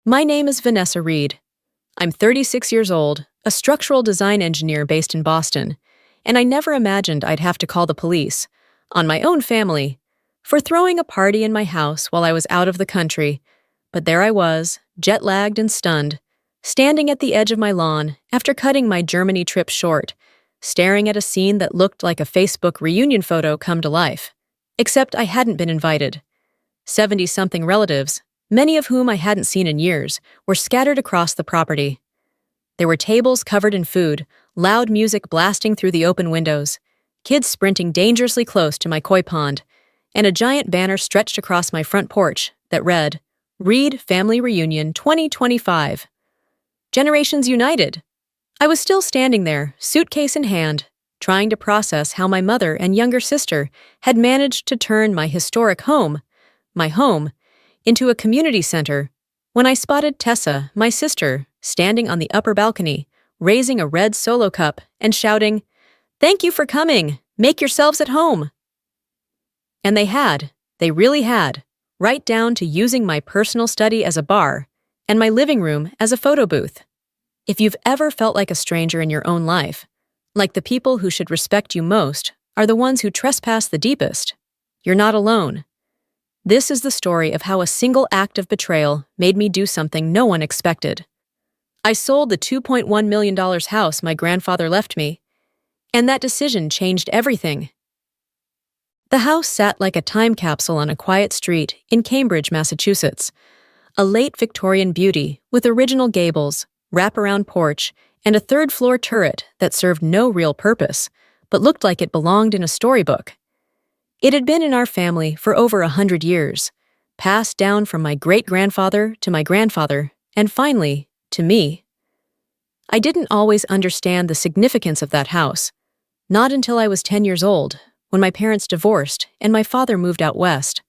My name is Vanessa Reid. I'm 36 years old, a structural design engineer based in Boston, and I never imagined I'd have to call the police, on my own family, for throwing a party in my house while I was out of the country. But there I was, jet-lagged and stunned, standing at the edge of my lawn after cutting my Germany trip short, staring at a scene that looked like a Facebook reunion photo come to life. Except I hadn't been invited. 70-something relatives, many of whom I hadn't seen in years, were scattered across the property. There were tables covered in food, loud music blasting through the open windows, kids sprinting dangerously close to my koi pond, and a giant banner stretched across my front porch that read, "Reid Family Reunion 2025. Generations United." I was still standing there, suitcase in hand, trying to process how my mother and younger sister had managed to turn my historic home, my home, into a community center, when I spotted Tessa, my sister, standing on the upper balcony, raising a red solo cup and shouting, "Thank you for coming! Make yourselves at home!" And they really had, right down to using my personal study as a bar and my living room as a photo booth. If you've ever felt like a stranger in your own life, like the people who should respect you most are the ones who trespass the deepest, you're not alone. This is the story of how a single act of betrayal made me do something no one expected. I sold the $2.1 million house my grandfather left me, and that decision changed everything. The house sat like a time capsule on a quiet street in Cambridge, Massachusetts, a late Victorian beauty with original gables, wraparound porch, and a third-floor turret that served no real purpose, but looked like it belonged in a storybook. It had been in our family for over 100 years, passed down from my great-grandfather to my grandfather, and finally, to me. I didn't always understand the significance of that house, not until I was 10 years old, when my parents divorced and my father moved out west.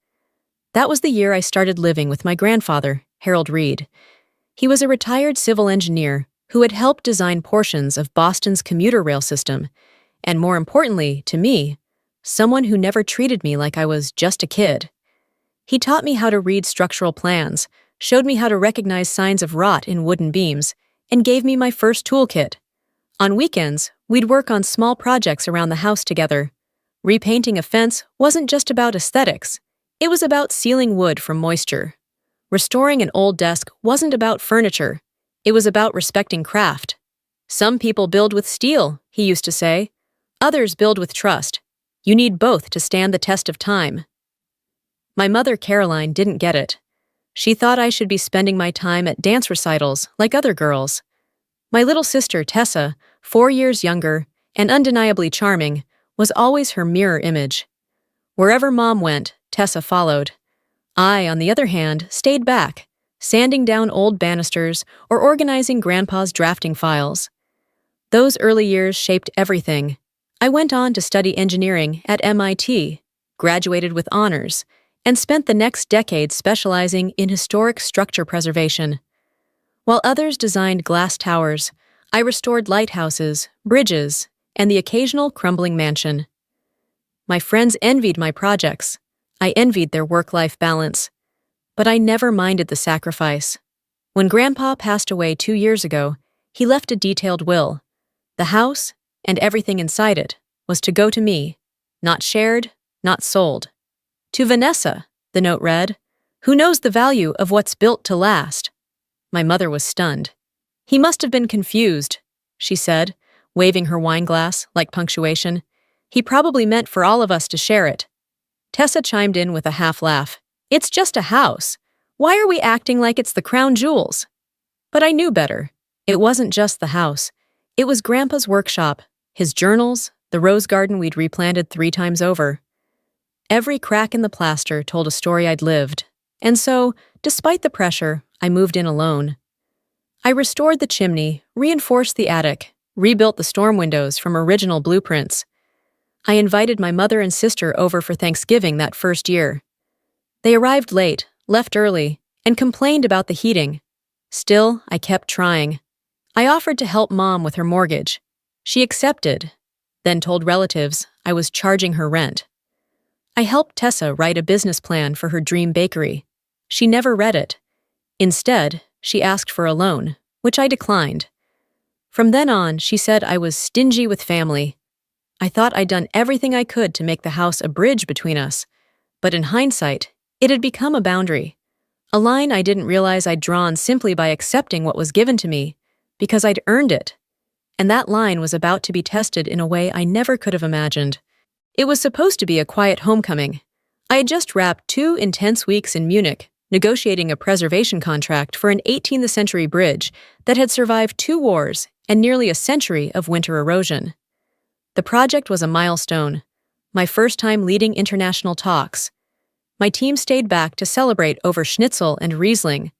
That was the year I started living with my grandfather, Harold Reid. He was a retired civil engineer who had helped design portions of Boston's commuter rail system, and more importantly, to me, someone who never treated me like I was just a kid. He taught me how to read structural plans, showed me how to recognize signs of rot in wooden beams, and gave me my first toolkit. On weekends, we'd work on small projects around the house together. Repainting a fence wasn't just about aesthetics. It was about sealing wood from moisture. Restoring an old desk wasn't about furniture. It was about respecting craft. Some people build with steel, he used to say. Others build with trust. You need both to stand the test of time. My mother, Caroline, didn't get it. She thought I should be spending my time at dance recitals like other girls. My little sister, Tessa, 4 years younger and undeniably charming, was always her mirror image. Wherever Mom went, Tessa followed. I, on the other hand, stayed back, sanding down old banisters or organizing Grandpa's drafting files. Those early years shaped everything. I went on to study engineering at MIT, graduated with honors, and spent the next decade specializing in historic structure preservation. While others designed glass towers, I restored lighthouses, bridges, and the occasional crumbling mansion. My friends envied my projects. I envied their work-life balance. But I never minded the sacrifice. When Grandpa passed away 2 years ago, he left a detailed will. The house, and everything inside it, was to go to me, not shared, not sold. To Vanessa, the note read, who knows the value of what's built to last. My mother was stunned. He must have been confused, she said, waving her wine glass like punctuation. He probably meant for all of us to share it. Tessa chimed in with a half laugh. It's just a house. Why are we acting like it's the crown jewels? But I knew better. It wasn't just the house. It was Grandpa's workshop, his journals, the rose garden we'd replanted 3 times over. Every crack in the plaster told a story I'd lived, and so, despite the pressure, I moved in alone. I restored the chimney, reinforced the attic, rebuilt the storm windows from original blueprints. I invited my mother and sister over for Thanksgiving that first year. They arrived late, left early, and complained about the heating. Still, I kept trying. I offered to help Mom with her mortgage. She accepted, then told relatives I was charging her rent. I helped Tessa write a business plan for her dream bakery. She never read it. Instead, She asked for a loan, which I declined. From then on, she said I was stingy with family. I thought I'd done everything I could to make the house a bridge between us, but in hindsight, it had become a boundary. A line I didn't realize I'd drawn simply by accepting what was given to me, because I'd earned it. And that line was about to be tested in a way I never could have imagined. It was supposed to be a quiet homecoming. I had just wrapped 2 intense weeks in Munich, negotiating a preservation contract for an 18th-century bridge that had survived 2 wars and nearly a century of winter erosion. The project was a milestone, my first time leading international talks. My team stayed back to celebrate over schnitzel and Riesling,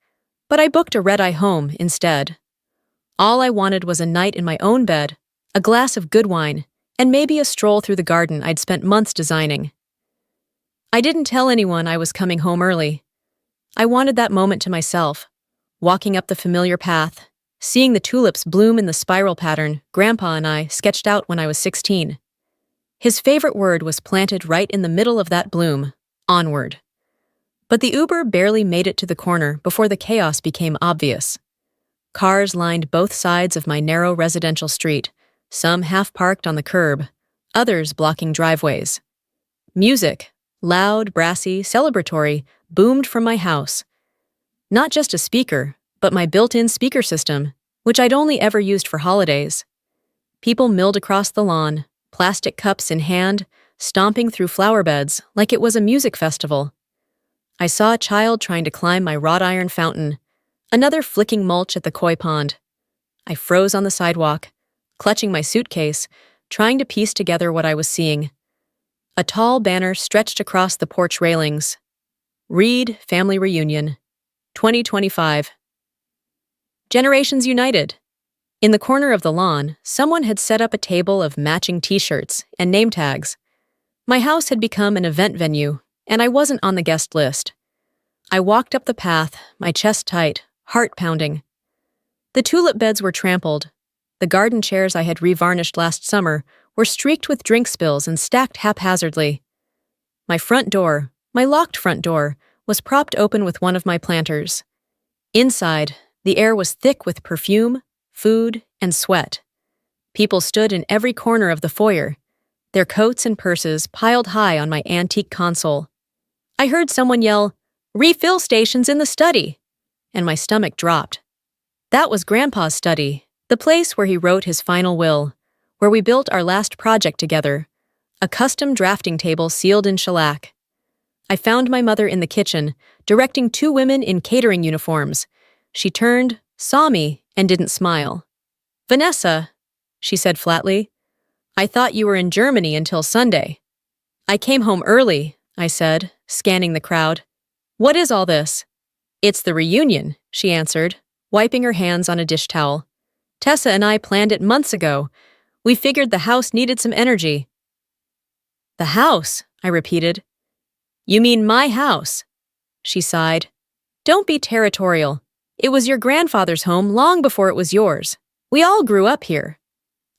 but I booked a red-eye home instead. All I wanted was a night in my own bed, a glass of good wine, and maybe a stroll through the garden I'd spent months designing. I didn't tell anyone I was coming home early. I wanted that moment to myself, walking up the familiar path, seeing the tulips bloom in the spiral pattern Grandpa and I sketched out when I was 16. His favorite word was planted right in the middle of that bloom: onward. But the Uber barely made it to the corner before the chaos became obvious. Cars lined both sides of my narrow residential street, some half-parked on the curb, others blocking driveways. Music, loud, brassy, celebratory, boomed from my house. Not just a speaker, but my built-in speaker system, which I'd only ever used for holidays. People milled across the lawn, plastic cups in hand, stomping through flower beds like it was a music festival. I saw a child trying to climb my wrought iron fountain, another flicking mulch at the koi pond. I froze on the sidewalk, clutching my suitcase, trying to piece together what I was seeing. A tall banner stretched across the porch railings. Reid Family Reunion, 2025. Generations United. In the corner of the lawn, someone had set up a table of matching t-shirts and name tags. My house had become an event venue, and I wasn't on the guest list. I walked up the path, my chest tight, heart pounding. The tulip beds were trampled. The garden chairs I had revarnished last summer were streaked with drink spills and stacked haphazardly. My front door, my locked front door, was propped open with one of my planters. Inside, the air was thick with perfume, food, and sweat. People stood in every corner of the foyer, their coats and purses piled high on my antique console. I heard someone yell, "Refill stations in the study!" and my stomach dropped. That was Grandpa's study, the place where he wrote his final will, where we built our last project together, a custom drafting table sealed in shellac. I found my mother in the kitchen, directing 2 women in catering uniforms. She turned, saw me, and didn't smile. "Vanessa," she said flatly, "I thought you were in Germany until Sunday." "I came home early," I said, scanning the crowd. "What is all this?" "It's the reunion," she answered, wiping her hands on a dish towel. "Tessa and I planned it months ago. We figured the house needed some energy." "The house," I repeated. "You mean my house?" She sighed. "Don't be territorial. It was your grandfather's home long before it was yours. We all grew up here."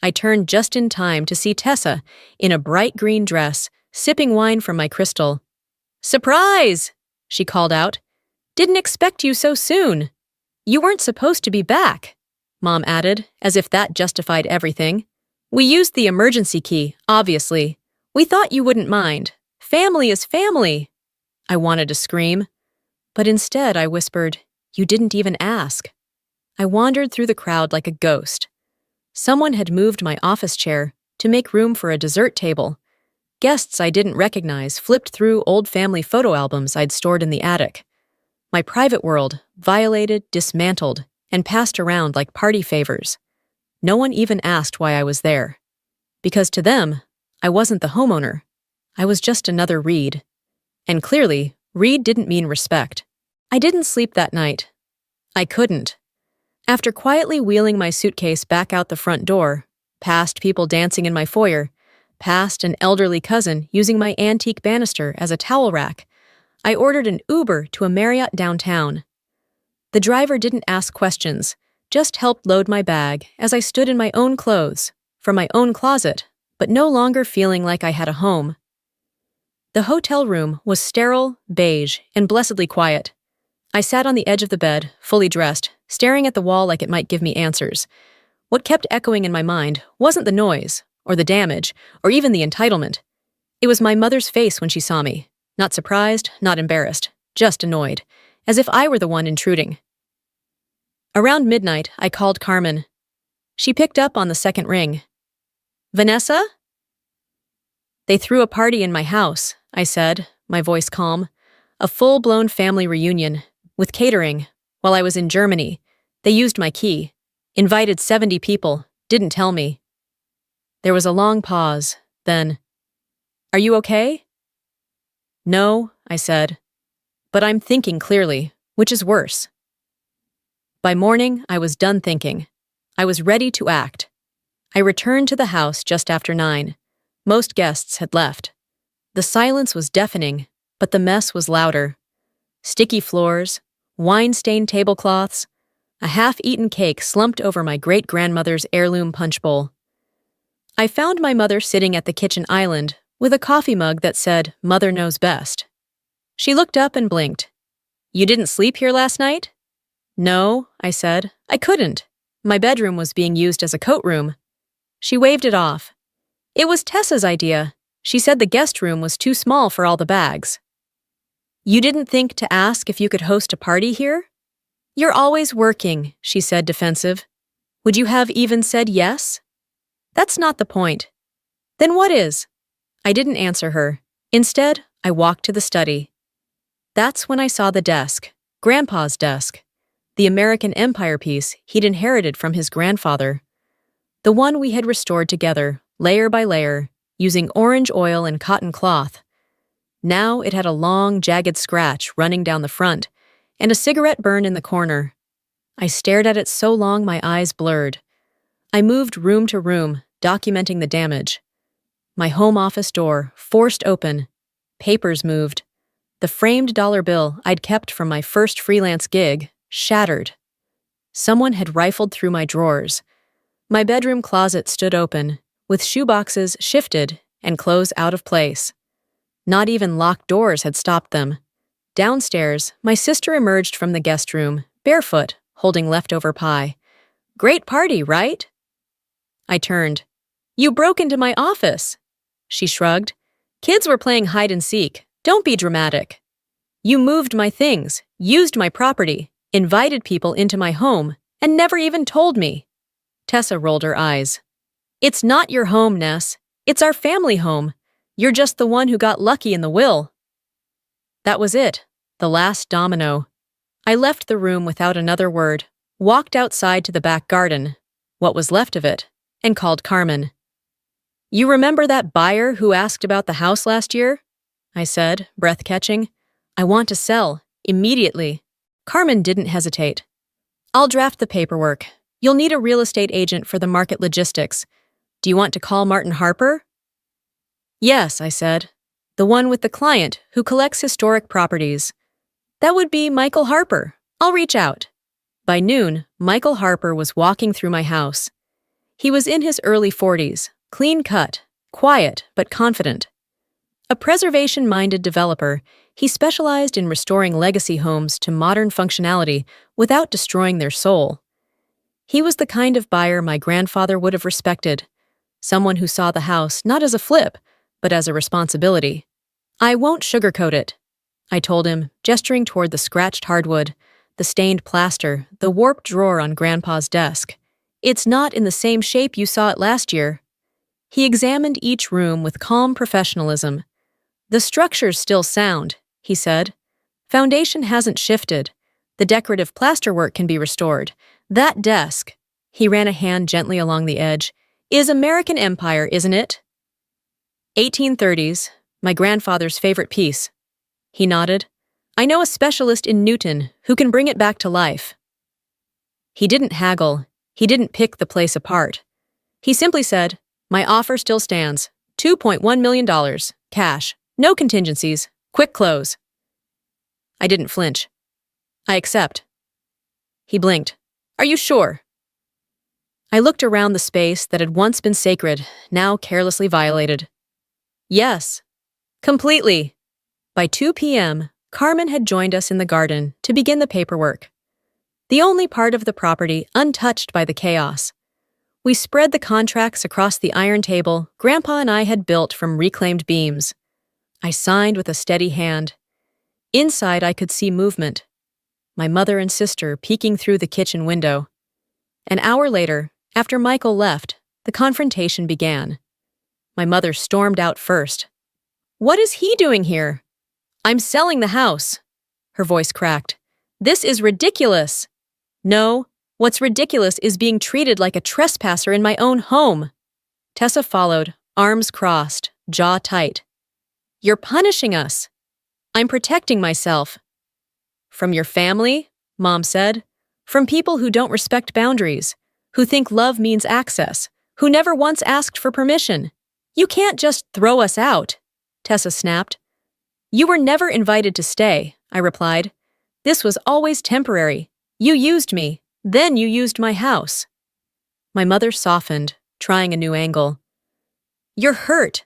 I turned just in time to see Tessa, in a bright green dress, sipping wine from my crystal. "Surprise!" she called out. "Didn't expect you so soon." "You weren't supposed to be back," Mom added, as if that justified everything. "We used the emergency key, obviously. We thought you wouldn't mind. Family is family." I wanted to scream, but instead I whispered, "You didn't even ask." I wandered through the crowd like a ghost. Someone had moved my office chair to make room for a dessert table. Guests I didn't recognize flipped through old family photo albums I'd stored in the attic. My private world, violated, dismantled, and passed around like party favors. No one even asked why I was there. Because to them, I wasn't the homeowner. I was just another Reid. And clearly, Reid didn't mean respect. I didn't sleep that night. I couldn't. After quietly wheeling my suitcase back out the front door, past people dancing in my foyer, past an elderly cousin using my antique banister as a towel rack, I ordered an Uber to a Marriott downtown. The driver didn't ask questions, just helped load my bag as I stood in my own clothes, from my own closet, but no longer feeling like I had a home. The hotel room was sterile, beige, and blessedly quiet. I sat on the edge of the bed, fully dressed, staring at the wall like it might give me answers. What kept echoing in my mind wasn't the noise, or the damage, or even the entitlement. It was my mother's face when she saw me. Not surprised, not embarrassed, just annoyed, as if I were the one intruding. Around midnight, I called Carmen. She picked up on the second ring. "Vanessa?" "They threw a party in my house," I said, my voice calm. "A full-blown family reunion, with catering, while I was in Germany. They used my key. Invited 70 people, didn't tell me." There was a long pause, then, "Are you okay?" "No," I said, "but I'm thinking clearly, which is worse." By morning, I was done thinking. I was ready to act. I returned to the house just after 9. Most guests had left. The silence was deafening, but the mess was louder. Sticky floors, wine-stained tablecloths, a half-eaten cake slumped over my great-grandmother's heirloom punch bowl. I found my mother sitting at the kitchen island with a coffee mug that said, "Mother knows best." She looked up and blinked. "You didn't sleep here last night?" "No," I said. "I couldn't. My bedroom was being used as a coat room." She waved it off. "It was Tessa's idea. She said the guest room was too small for all the bags." "You didn't think to ask if you could host a party here?" "You're always working," she said, defensive. "Would you have even said yes?" "That's not the point." "Then what is?" I didn't answer her. Instead, I walked to the study. That's when I saw the desk, Grandpa's desk, the American Empire piece he'd inherited from his grandfather. The one we had restored together, layer by layer, using orange oil and cotton cloth. Now it had a long, jagged scratch running down the front, and a cigarette burn in the corner. I stared at it so long my eyes blurred. I moved room to room, documenting the damage. My home office door, forced open. Papers moved. The framed dollar bill I'd kept from my first freelance gig, shattered. Someone had rifled through my drawers. My bedroom closet stood open, with shoeboxes shifted and clothes out of place. Not even locked doors had stopped them. Downstairs, my sister emerged from the guest room, barefoot, holding leftover pie. "Great party, right?" I turned. "You broke into my office." She shrugged. "Kids were playing hide and seek. Don't be dramatic." "You moved my things, used my property, invited people into my home, and never even told me." Tessa rolled her eyes. "It's not your home, Ness. It's our family home. You're just the one who got lucky in the will." That was it, the last domino. I left the room without another word, walked outside to the back garden, what was left of it, and called Carmen. "You remember that buyer who asked about the house last year?" I said, breath catching. "I want to sell, immediately." Carmen didn't hesitate. "I'll draft the paperwork. You'll need a real estate agent for the market logistics. Do you want to call Martin Harper?" "Yes," I said. "The one with the client who collects historic properties." "That would be Michael Harper. I'll reach out." By noon, Michael Harper was walking through my house. He was in his early 40s, clean-cut, quiet but confident. A preservation-minded developer, he specialized in restoring legacy homes to modern functionality without destroying their soul. He was the kind of buyer my grandfather would have respected, someone who saw the house not as a flip, but as a responsibility. "I won't sugarcoat it," I told him, gesturing toward the scratched hardwood, the stained plaster, the warped drawer on Grandpa's desk. "It's not in the same shape you saw it last year." He examined each room with calm professionalism. "The structure's still sound," he said. "Foundation hasn't shifted. The decorative plasterwork can be restored. That desk," he ran a hand gently along the edge, "is American Empire, isn't it?" 1830s, my grandfather's favorite piece." He nodded. "I know a specialist in Newton who can bring it back to life." He didn't haggle. He didn't pick the place apart. He simply said, "My offer still stands. $2.1 million, cash, no contingencies, quick close." I didn't flinch. "I accept." He blinked. "Are you sure?" I looked around the space that had once been sacred, now carelessly violated. "Yes. Completely." By 2 p.m., Carmen had joined us in the garden to begin the paperwork, the only part of the property untouched by the chaos. We spread the contracts across the iron table Grandpa and I had built from reclaimed beams. I signed with a steady hand. Inside, I could see movement. My mother and sister peeking through the kitchen window. An hour later, after Michael left, the confrontation began. My mother stormed out first. "What is he doing here?" "I'm selling the house." Her voice cracked. "This is ridiculous." "No, what's ridiculous is being treated like a trespasser in my own home." Tessa followed, arms crossed, jaw tight. "You're punishing us." "I'm protecting myself." "From your family?" Mom said. "From people who don't respect boundaries, who think love means access, who never once asked for permission. You can't just throw us out," Tessa snapped. "You were never invited to stay," I replied. "This was always temporary. You used me, then you used my house." My mother softened, trying a new angle. "You're hurt.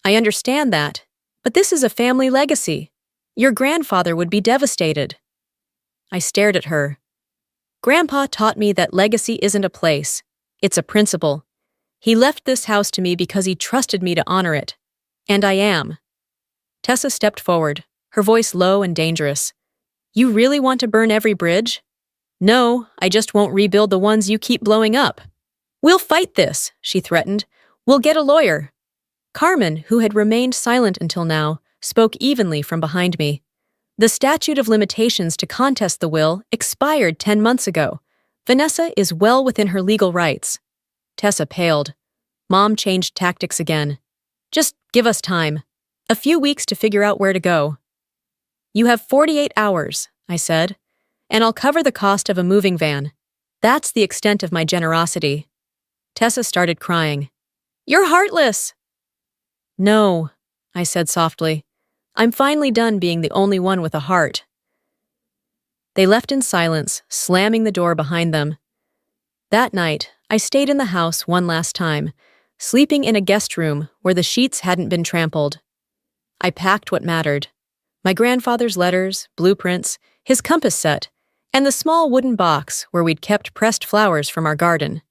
I understand that. But this is a family legacy. Your grandfather would be devastated." I stared at her. "Grandpa taught me that legacy isn't a place. It's a principle. He left this house to me because he trusted me to honor it. And I am." Tessa stepped forward, her voice low and dangerous. "You really want to burn every bridge?" "No, I just won't rebuild the ones you keep blowing up." "We'll fight this," she threatened. "We'll get a lawyer." Carmen, who had remained silent until now, spoke evenly from behind me. "The statute of limitations to contest the will expired 10 months ago. Vanessa is well within her legal rights." Tessa paled. Mom changed tactics again. "Just give us time. A few weeks to figure out where to go." "You have 48 hours, I said, "and I'll cover the cost of a moving van. That's the extent of my generosity." Tessa started crying. "You're heartless." "No," I said softly. "I'm finally done being the only one with a heart." They left in silence, slamming the door behind them. That night, I stayed in the house one last time, sleeping in a guest room where the sheets hadn't been trampled. I packed what mattered. My grandfather's letters, blueprints, his compass set, and the small wooden box where we'd kept pressed flowers from our garden.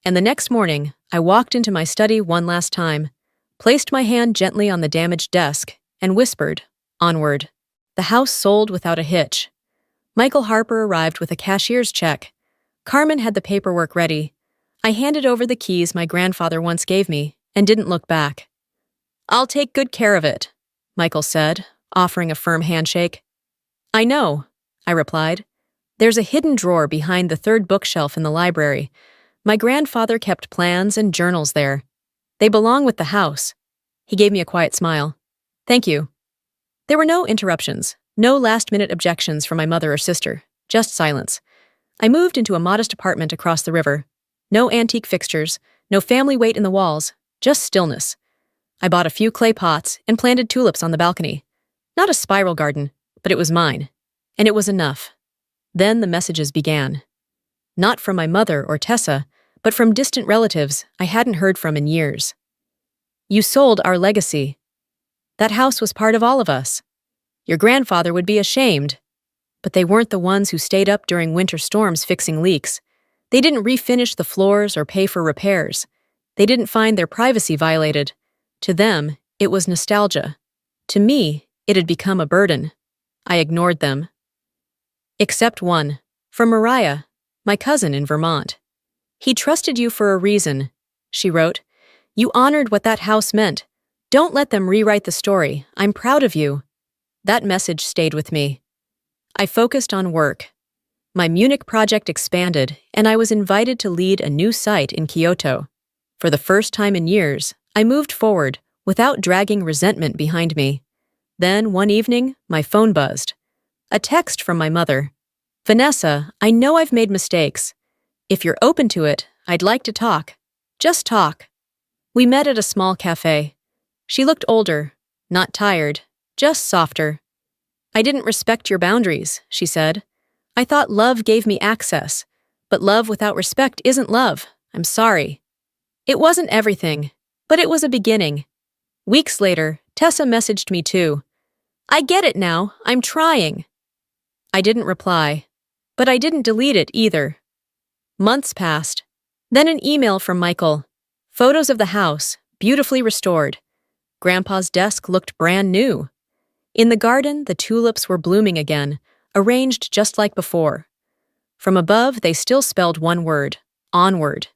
And the next morning, I walked into my study one last time, placed my hand gently on the damaged desk, and whispered, "Onward." The house sold without a hitch. Michael Harper arrived with a cashier's check. Carmen had the paperwork ready. I handed over the keys my grandfather once gave me and didn't look back. "I'll take good care of it," Michael said, offering a firm handshake. "I know," I replied. "There's a hidden drawer behind the third bookshelf in the library. My grandfather kept plans and journals there. They belong with the house." He gave me a quiet smile. "Thank you." There were no interruptions, no last-minute objections from my mother or sister, just silence. I moved into a modest apartment across the river. No antique fixtures, no family weight in the walls, just stillness. I bought a few clay pots and planted tulips on the balcony. Not a spiral garden, but it was mine. And it was enough. Then the messages began. Not from my mother or Tessa, but from distant relatives I hadn't heard from in years. "You sold our legacy. That house was part of all of us. Your grandfather would be ashamed." But they weren't the ones who stayed up during winter storms fixing leaks. They didn't refinish the floors or pay for repairs. They didn't find their privacy violated. To them, it was nostalgia. To me, it had become a burden. I ignored them. Except one, from Mariah, my cousin in Vermont. "He trusted you for a reason," she wrote. "You honored what that house meant. Don't let them rewrite the story. I'm proud of you." That message stayed with me. I focused on work. My Munich project expanded, and I was invited to lead a new site in Kyoto. For the first time in years, I moved forward without dragging resentment behind me. Then, one evening, my phone buzzed. A text from my mother. "Vanessa, I know I've made mistakes. If you're open to it, I'd like to talk. Just talk." We met at a small cafe. She looked older, not tired, just softer. "I didn't respect your boundaries," she said. "I thought love gave me access, but love without respect isn't love. I'm sorry." It wasn't everything, but it was a beginning. Weeks later, Tessa messaged me too. I get it now. I'm trying. I didn't reply, but I didn't delete it either. Months passed. Then an email from Michael. Photos of the house, beautifully restored. Grandpa's desk looked brand new. In the garden, the tulips were blooming again, arranged just like before. From above, they still spelled one word, onward.